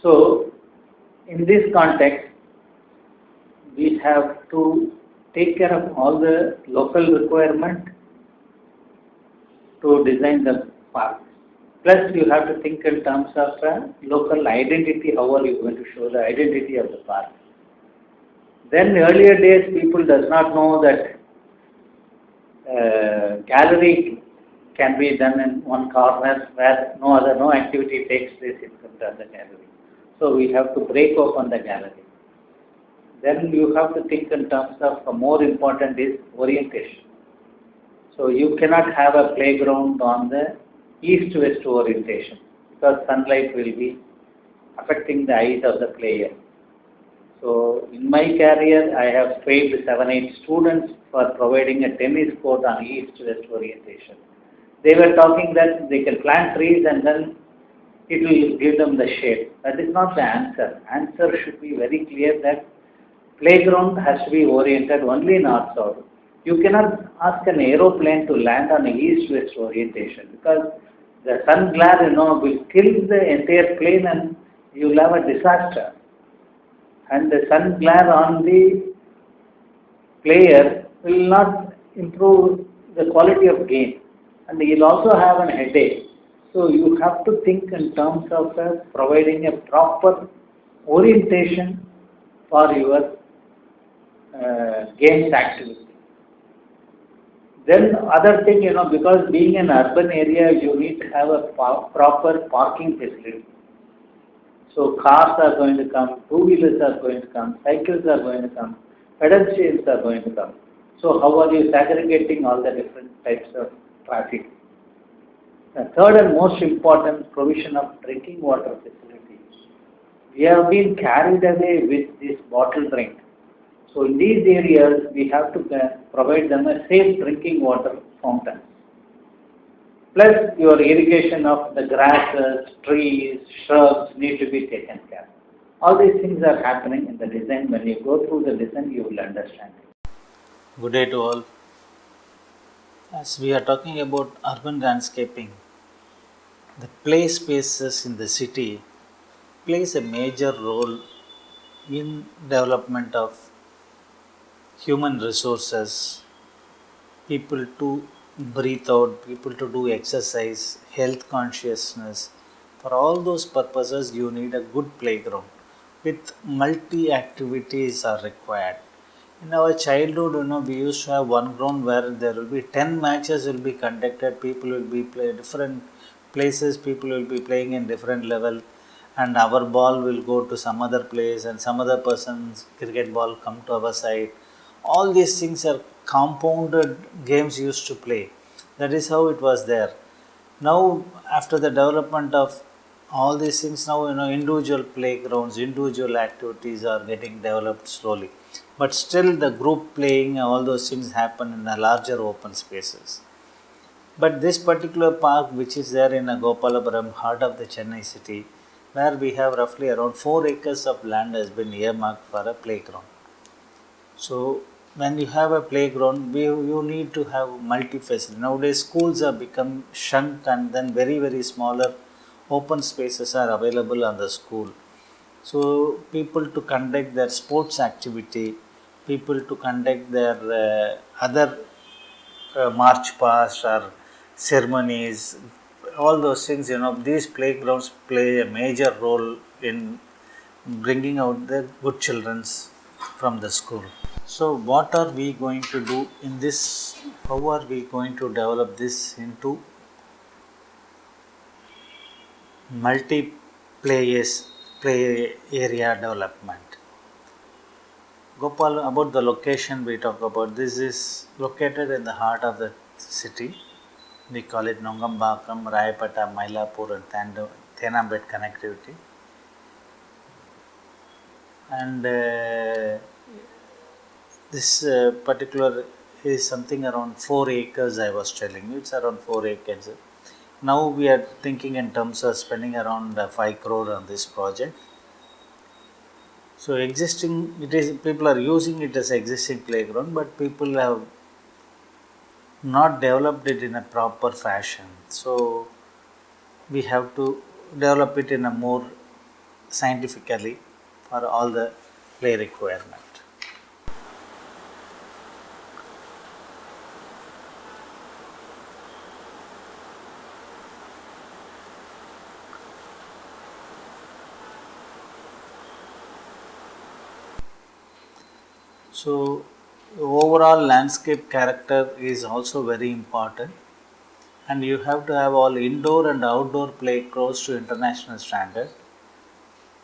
So, in this context, we have to take care of all the local requirement to design the park. Plus, you have to think in terms of local identity. How are you going to show the identity of the park? Then, earlier days, people does not know that gallery can be done in one corner where no activity takes place in front of the gallery. So we have to break open the gallery. Then you have to think in terms of more important is orientation. So you cannot have a playground on the east-west orientation because sunlight will be affecting the eyes of the player. So in my career, I have trained 7-8 students for providing a tennis court on east-west orientation. They were talking that they can plant trees and then it will give them the shade. That is not the answer. Answer should be very clear that playground has to be oriented only north-south. You cannot ask an aeroplane to land on an east-west orientation because the sun glare, will kill the entire plane and you will have a disaster. And the sun glare on the player will not improve the quality of game. And he will also have an headache. So you have to think in terms of providing a proper orientation for your games activity. Then other thing, because being an urban area, you need to have a proper parking facility. So cars are going to come, two-wheelers are going to come, cycles are going to come, pedestrians are going to come. So how are you segregating all the different types of traffic? The third and most important, provision of drinking water facilities. We have been carried away with this bottle drink. So in these areas, we have to provide them a safe drinking water fountain. Plus your irrigation of the grasses, trees, shrubs need to be taken care of. All these things are happening in the design. When you go through the design, you will understand it. Good day to all. As we are talking about urban landscaping, the play spaces in the city plays a major role in development of human resources, people to breathe out, people to do exercise, health consciousness. For all those purposes, you need a good playground with multi activities are required. In our childhood, we used to have one ground where there will be 10 matches will be conducted. People will be play different places. People will be playing in different level, and our ball will go to some other place, and some other person's cricket ball come to our side. All these things are compounded games used to play. That is how it was there. Now, after the development of all these things, now individual playgrounds, individual activities are getting developed slowly. But still, the group playing, all those things happen in a larger open spaces. But this particular park, which is there in a Gopalapuram, heart of the Chennai city, where we have roughly around 4 acres of land has been earmarked for a playground. So, when you have a playground, you need to have multi-facility. Nowadays, schools have become shunt and then very, very smaller open spaces are available on the school. So, people to conduct their sports activity, people to conduct their other march past or ceremonies, all those things, these playgrounds play a major role in bringing out the good children from the school. So, what are we going to do in this? How are we going to develop this into play area development? Gopal, about the location we talk about, this is located in the heart of the city. We call it Nongambakam, Rayapata, Mylapore and Thenambed connectivity. And this particular is something around 4 acres, I was telling you, it's around 4 acres. Now we are thinking in terms of spending around 5 crore on this project. So people are using it as existing playground, but people have not developed it in a proper fashion. So we have to develop it in a more scientifically for all the play requirement. So overall landscape character is also very important, and you have to have all indoor and outdoor play close to international standard.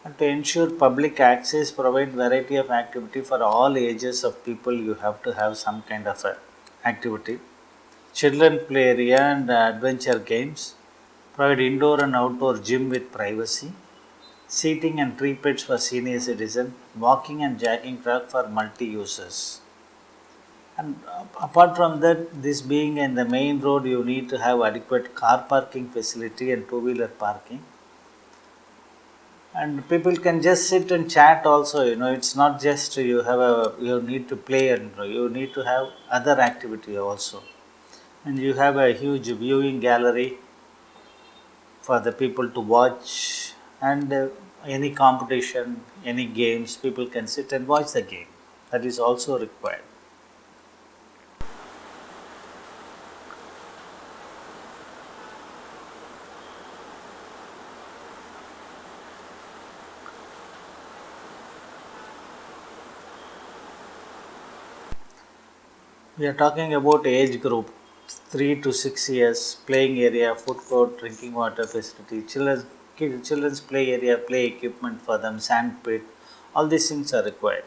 And to ensure public access, provide variety of activity for all ages of people, you have to have some kind of a activity. Children play area and adventure games. Provide indoor and outdoor gym with privacy. Seating and tree pits for senior citizen. Walking and jogging track for multi-users. And apart from that, this being in the main road, you need to have adequate car parking facility and two-wheeler parking. And people can just sit and chat also. It's not just you need to play, and you need to have other activity also. And you have a huge viewing gallery for the people to watch, and any competition, any games, people can sit and watch the game. That is also required. We are talking about age group 3 to 6 years, playing area, food court, drinking water facility, children's play area, play equipment for them, sand pit, all these things are required.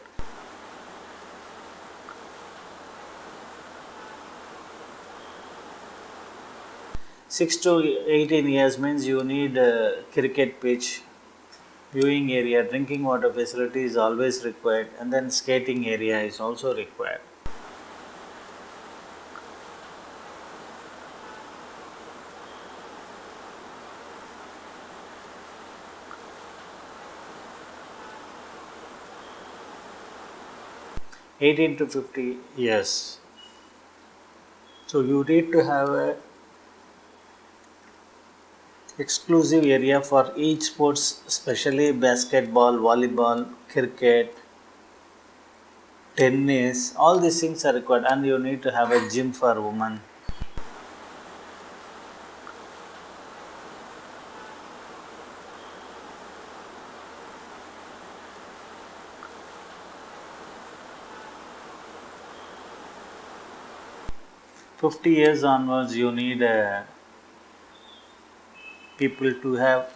6 to 18 years means you need a cricket pitch, viewing area, drinking water facility is always required, and then skating area is also required. Eighteen to 50 years. So you need to have a exclusive area for each sports, especially basketball, volleyball, cricket, tennis. All these things are required, and you need to have a gym for women. $50 onwards, you need people to have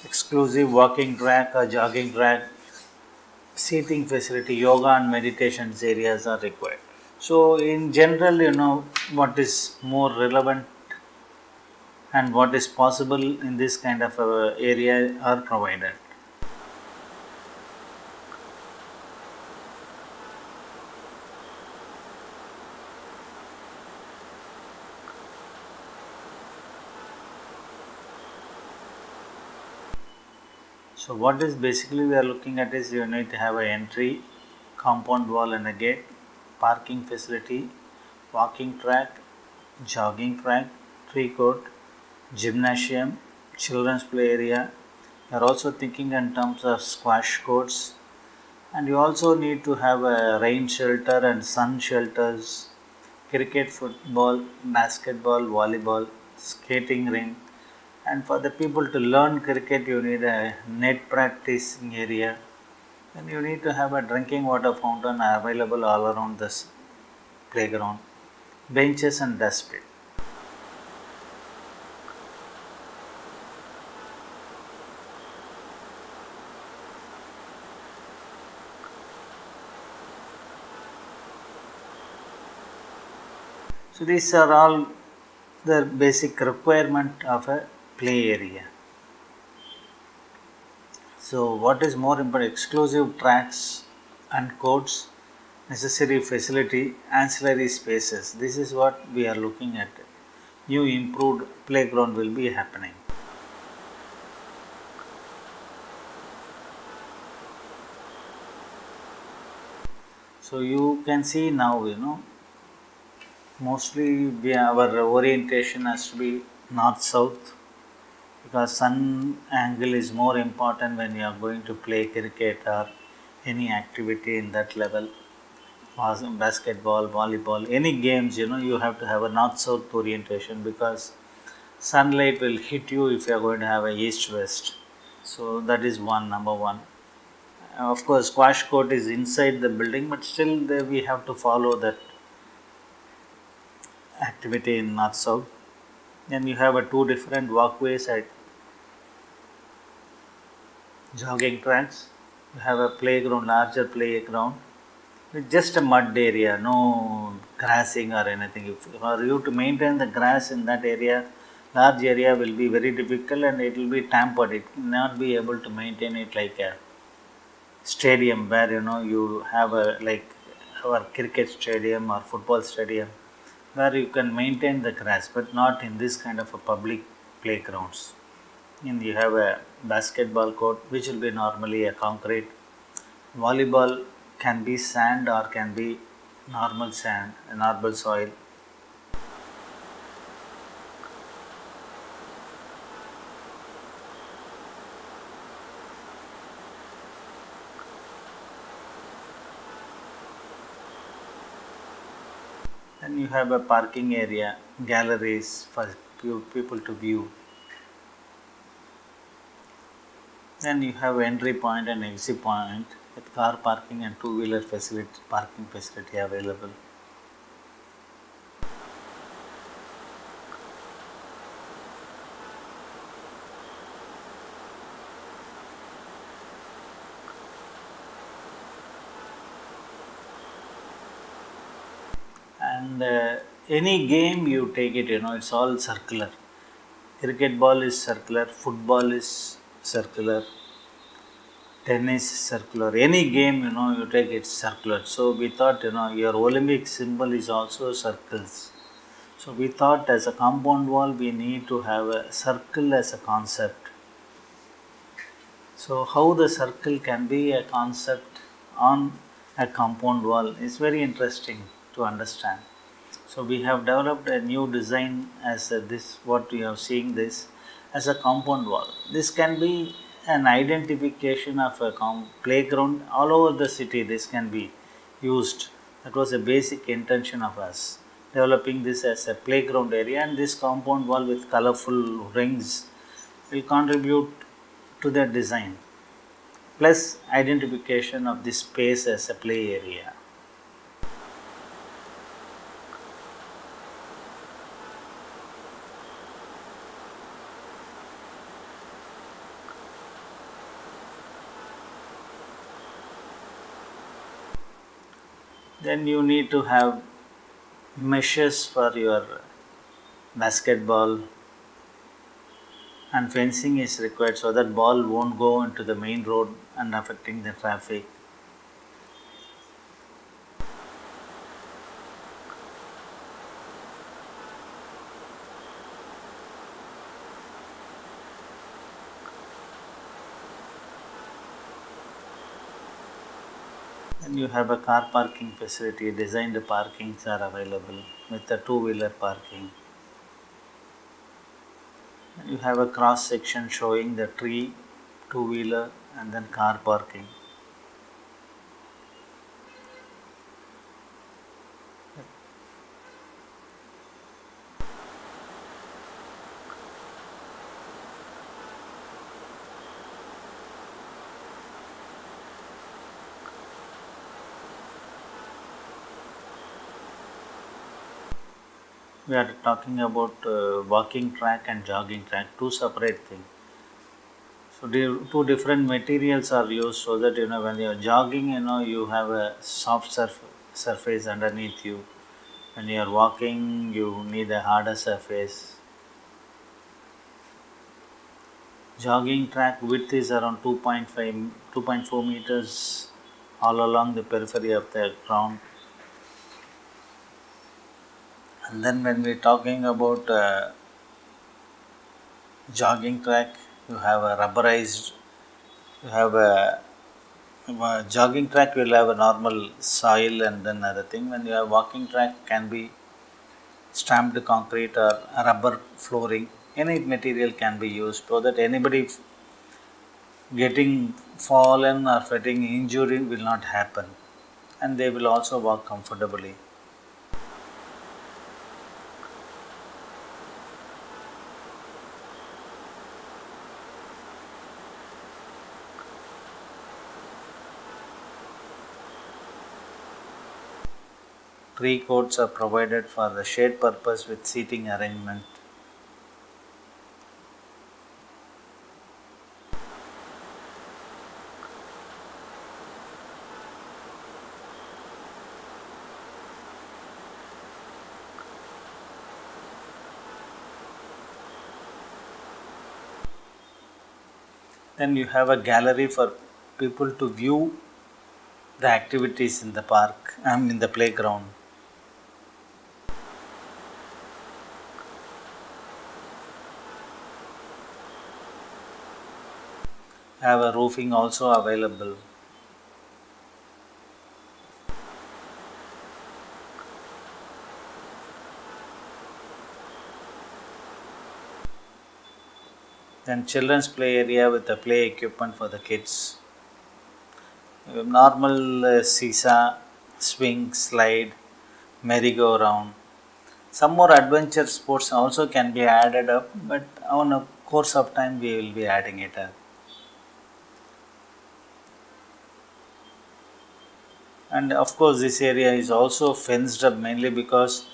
exclusive walking track or jogging track, seating facility, yoga and meditations areas are required. So in general, what is more relevant and what is possible in this kind of area are provided. So what is basically we are looking at is you need to have an entry, compound wall and a gate, parking facility, walking track, jogging track, tree court, gymnasium, children's play area. You are also thinking in terms of squash courts, and you also need to have a rain shelter and sun shelters, cricket, football, basketball, volleyball, skating rink. And for the people to learn cricket, you need a net practicing area. And you need to have a drinking water fountain available all around this playground, benches and dustbin. So these are all the basic requirement of a play area. So what is more important? Exclusive tracks and courts, necessary facility, ancillary spaces. This is what we are looking at. New improved playground will be happening. So you can see now, mostly our orientation has to be north-south, because sun angle is more important when you are going to play cricket or any activity in that level. Basketball, volleyball, any games, you have to have a north-south orientation because sunlight will hit you if you are going to have a east-west. So that is number one. Of course, squash court is inside the building, but still we have to follow that activity in north-south. Then you have two different walkways at jogging tracks. You have a playground, larger playground with just a mud area, no grassing or anything. For you to maintain the grass in that area, large area will be very difficult and it will be tampered. It will not be able to maintain it like a stadium where you have a like our cricket stadium or football stadium where you can maintain the grass, but not in this kind of a public playgrounds. And you have a basketball court which will be normally a concrete. Volleyball can be sand or can be normal sand, normal soil. Then you have a parking area, galleries for people to view. Then you have entry point and exit point with car parking and two-wheeler parking facility available. And any game you take it, it's all circular. Cricket ball is circular, football is circular, tennis is circular. Any game, you take it circular. So we thought, your Olympic symbol is also circles. So we thought as a compound wall, we need to have a circle as a concept. So how the circle can be a concept on a compound wall is very interesting to understand. So we have developed a new design as this, what we are seeing this as a compound wall. This can be an identification of a playground all over the city. This can be used. That was a basic intention of us, developing this as a playground area, and this compound wall with colorful rings will contribute to the design, plus identification of this space as a play area. Then you need to have meshes for your basketball, and fencing is required so that ball won't go into the main road and affecting the traffic. And you have a car parking facility, designed parkings are available with the two-wheeler parking. And you have a cross section showing the tree, two-wheeler and then car parking. We are talking about walking track and jogging track, two separate things. So two different materials are used so that when you are jogging, you have a soft surface underneath you. When you are walking, you need a harder surface. Jogging track width is around 2.4 meters all along the periphery of the ground. And then when we're talking about jogging track, you have a rubberized, you have a jogging track will have a normal soil and then other thing. When you have walking track can be stamped concrete or rubber flooring. Any material can be used so that anybody getting fallen or getting injury will not happen, and they will also walk comfortably. Tree courts are provided for the shade purpose with seating arrangement. Then you have a gallery for people to view the activities in the park, in the playground. Have a roofing also available. Then children's play area with the play equipment for the kids. Normal seesaw, swing, slide, merry-go-round. Some more adventure sports also can be added up, but on a course of time we will be adding it up. And of course, this area is also fenced up mainly because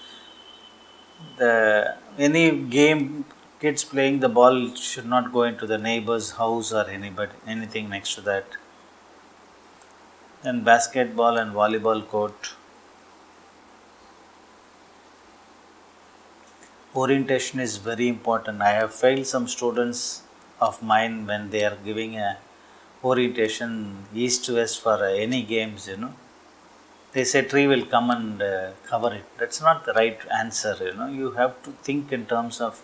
the any game kids playing the ball should not go into the neighbor's house or anybody anything next to that. Then basketball and volleyball court. Orientation is very important. I have failed some students of mine when they are giving a orientation east to west for any games. They say tree will come and cover it. That's not the right answer. You have to think in terms of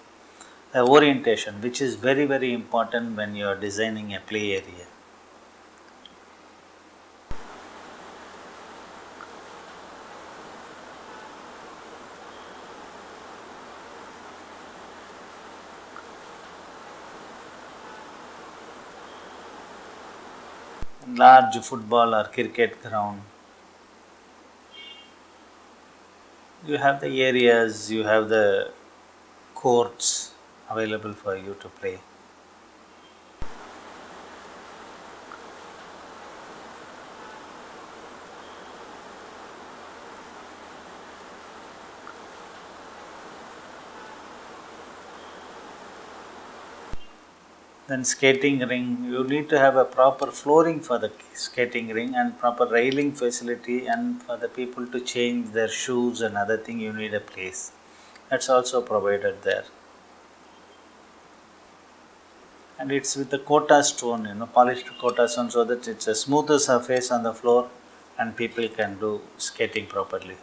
orientation, which is very very important when you are designing a play area. Large football or cricket ground. You have the areas, you have the courts available for you to play. Then skating ring, you need to have a proper flooring for the skating ring and proper railing facility, and for the people to change their shoes and other thing you need a place. That's also provided there. And it's with the kota stone, polished kota stone, so that it's a smoother surface on the floor and people can do skating properly.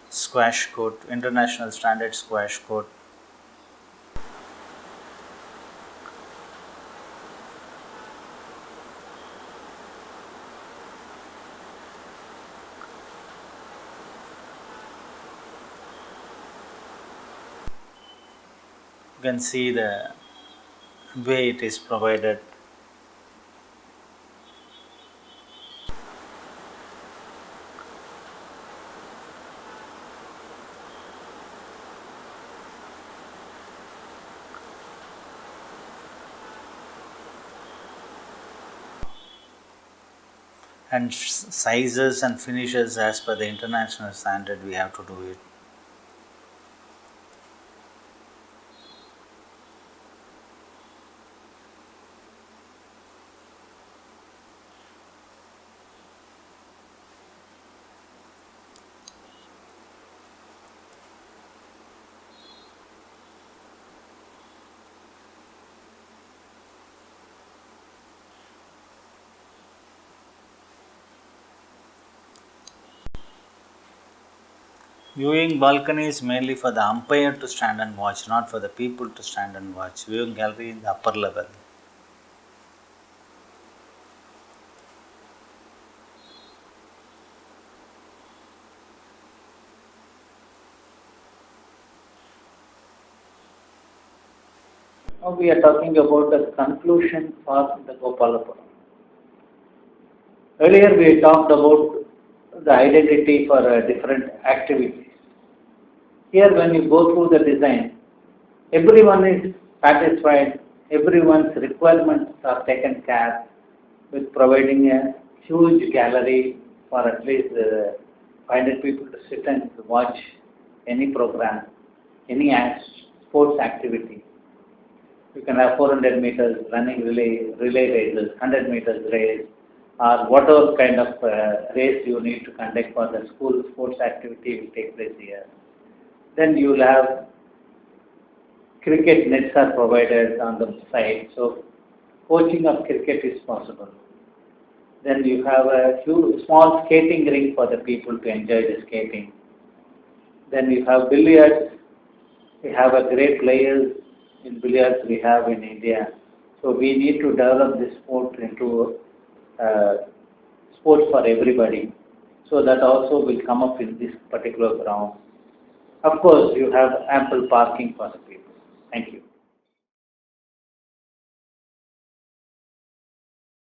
Squash court, international standard squash court. You can see the way it is provided. And sizes and finishes as per the international standard we have to do it. Viewing balcony is mainly for the umpire to stand and watch, not for the people to stand and watch. Viewing gallery in the upper level. Now we are talking about the conclusion for the Gopalapuram. Earlier we talked about the identity for different activities. Here when you go through the design, everyone is satisfied, everyone's requirements are taken care with providing a huge gallery for at least 500 people to sit and watch any program, any sports activity. You can have 400 meters running relay races, 100 meters race, or whatever kind of race you need to conduct for the school sports activity will take place here. Then you will have cricket nets are provided on the side, so coaching of cricket is possible. Then you have a small skating rink for the people to enjoy the skating. Then you have billiards. We have a great players in billiards we have in India. So we need to develop this sport into sports for everybody. So that also will come up in this particular ground. Of course, you have ample parking for the people. Thank you.